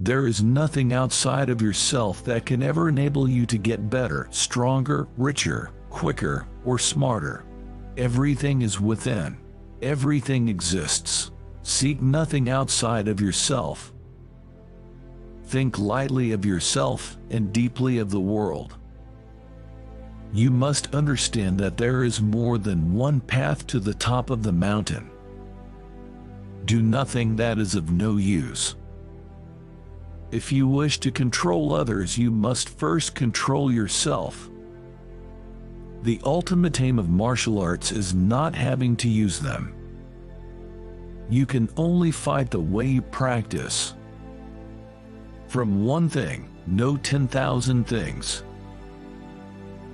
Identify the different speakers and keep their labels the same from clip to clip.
Speaker 1: There is nothing outside of yourself that can ever enable you to get better, stronger, richer, quicker, or smarter. Everything is within. Everything exists. Seek nothing outside of yourself. Think lightly of yourself and deeply of the world. You must understand that there is more than one path to the top of the mountain. Do nothing that is of no use. If you wish to control others, you must first control yourself. The ultimate aim of martial arts is not having to use them. You can only fight the way you practice. From one thing, know 10,000 things.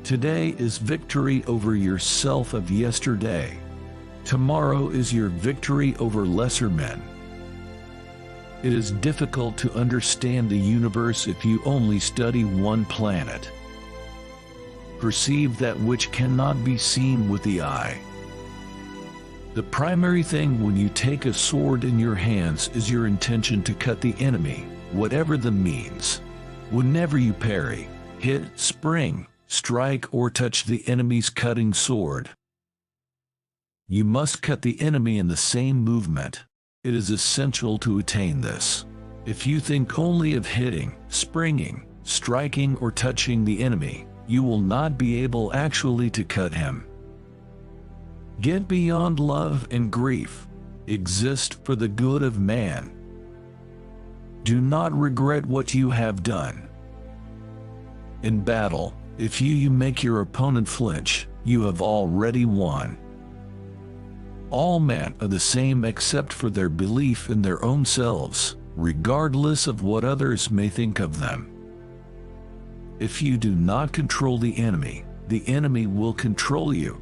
Speaker 1: Today is victory over yourself of yesterday. Tomorrow is your victory over lesser men. It is difficult to understand the universe if you only study one planet. Perceive that which cannot be seen with the eye. The primary thing when you take a sword in your hands is your intention to cut the enemy, whatever the means. Whenever you parry, hit, spring, strike, or touch the enemy's cutting sword, you must cut the enemy in the same movement. It is essential to attain this. If you think only of hitting, springing, striking, or touching the enemy, you will not be able actually to cut him. Get beyond love and grief. Exist for the good of man. Do not regret what you have done. In battle, if you make your opponent flinch, you have already won. All men are the same except for their belief in their own selves, regardless of what others may think of them. If you do not control the enemy will control you.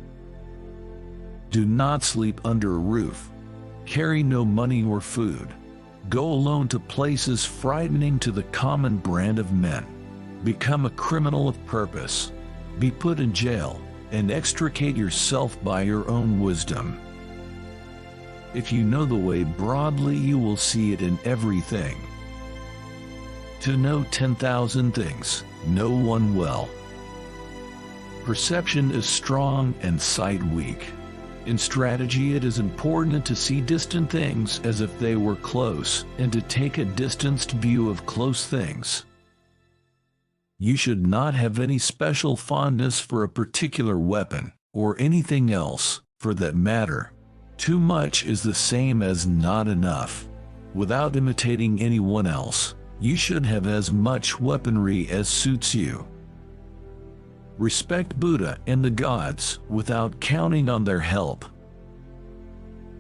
Speaker 1: Do not sleep under a roof. Carry no money or food. Go alone to places frightening to the common brand of men. Become a criminal of purpose. Be put in jail, and extricate yourself by your own wisdom. If you know the way broadly, you will see it in everything. To know 10,000 things, know one well. Perception is strong and sight weak. In strategy, it is important to see distant things as if they were close, and to take a distanced view of close things. You should not have any special fondness for a particular weapon, or anything else, for that matter. Too much is the same as not enough. Without imitating anyone else, you should have as much weaponry as suits you. Respect Buddha and the gods without counting on their help.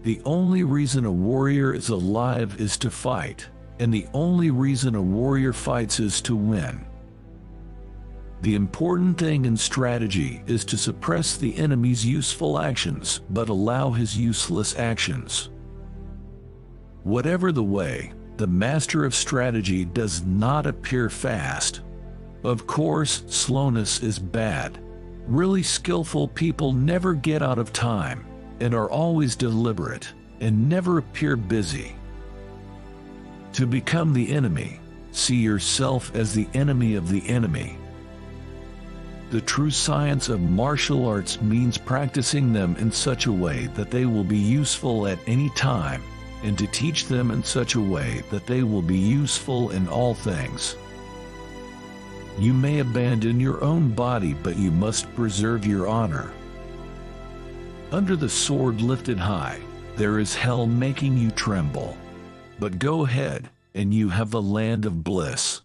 Speaker 1: The only reason a warrior is alive is to fight, and the only reason a warrior fights is to win. The important thing in strategy is to suppress the enemy's useful actions, but allow his useless actions. Whatever the way, the master of strategy does not appear fast. Of course, slowness is bad. Really skillful people never get out of time, and are always deliberate, and never appear busy. To become the enemy, see yourself as the enemy of the enemy. The true science of martial arts means practicing them in such a way that they will be useful at any time, and to teach them in such a way that they will be useful in all things. You may abandon your own body, but you must preserve your honor. Under the sword lifted high, there is hell making you tremble. But go ahead, and you have the land of bliss.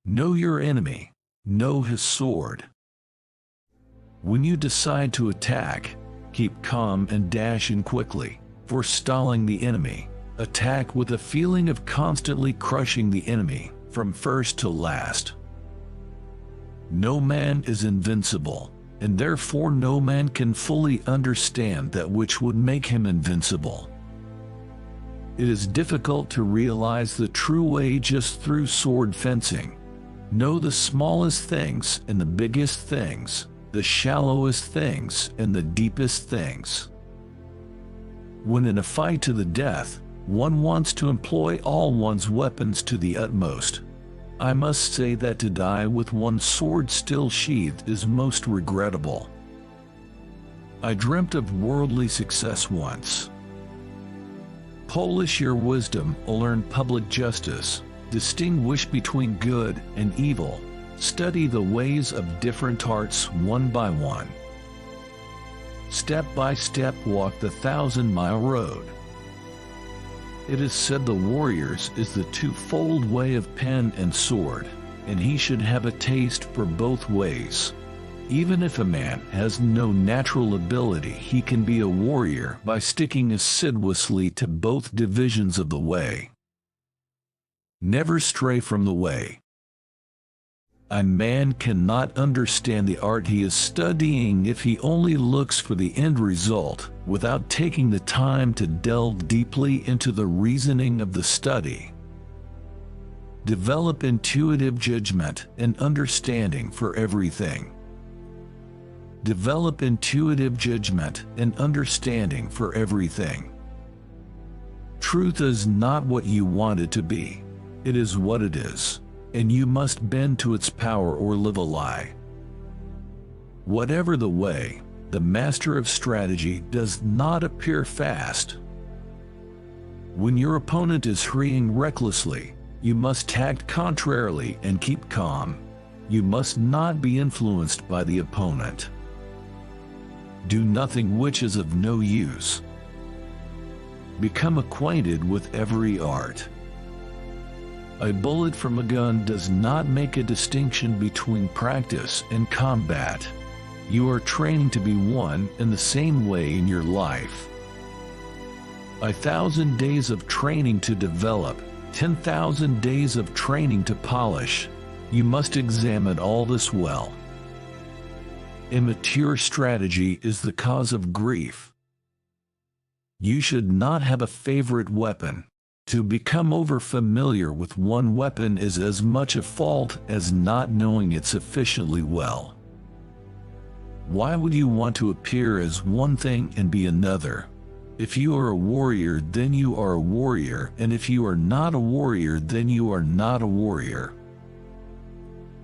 Speaker 1: Know your enemy. Know his sword. When you decide to attack, keep calm and dash in quickly, forestalling the enemy. Attack with a feeling of constantly crushing the enemy, from first to last. No man is invincible, and therefore no man can fully understand that which would make him invincible. It is difficult to realize the true way just through sword fencing. Know the smallest things and the biggest things, the shallowest things and the deepest things. When in a fight to the death, One wants to employ all one's weapons to the utmost. I must say that to die with one sword still sheathed is most regrettable. I dreamt of worldly success once. Polish your wisdom, learn public justice, distinguish between good and evil, study the ways of different arts one by one. Step by step walk the 1,000-mile road. It is said the warrior's is the twofold way of pen and sword, and he should have a taste for both ways. Even if a man has no natural ability, he can be a warrior by sticking assiduously to both divisions of the way. Never stray from the way. A man cannot understand the art he is studying if he only looks for the end result, without taking the time to delve deeply into the reasoning of the study. Develop intuitive judgment and understanding for everything. Develop intuitive judgment and understanding for everything. Truth is not what you want it to be. It is what it is, and you must bend to its power or live a lie. Whatever the way, the master of strategy does not appear fast. When your opponent is hurrying recklessly, you must act contrarily and keep calm. You must not be influenced by the opponent. Do nothing which is of no use. Become acquainted with every art. A bullet from a gun does not make a distinction between practice and combat. You are training to be one and the same way in your life. 1,000 days of training to develop, 10,000 days of training to polish. You must examine all this well. Immature strategy is the cause of grief. You should not have a favorite weapon. To become over-familiar with one weapon is as much a fault as not knowing it sufficiently well. Why would you want to appear as one thing and be another? If you are a warrior, then you are a warrior, and if you are not a warrior, then you are not a warrior.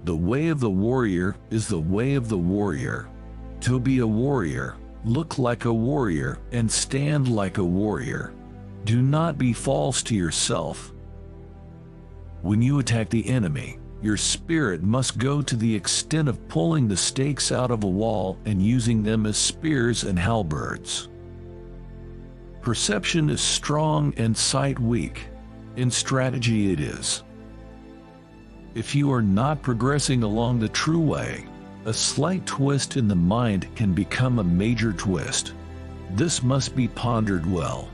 Speaker 1: The way of the warrior is the way of the warrior. To be a warrior, look like a warrior and stand like a warrior. Do not be false to yourself. When you attack the enemy, your spirit must go to the extent of pulling the stakes out of a wall and using them as spears and halberds. Perception is strong and sight weak. In strategy it is. If you are not progressing along the true way, a slight twist in the mind can become a major twist. This must be pondered well.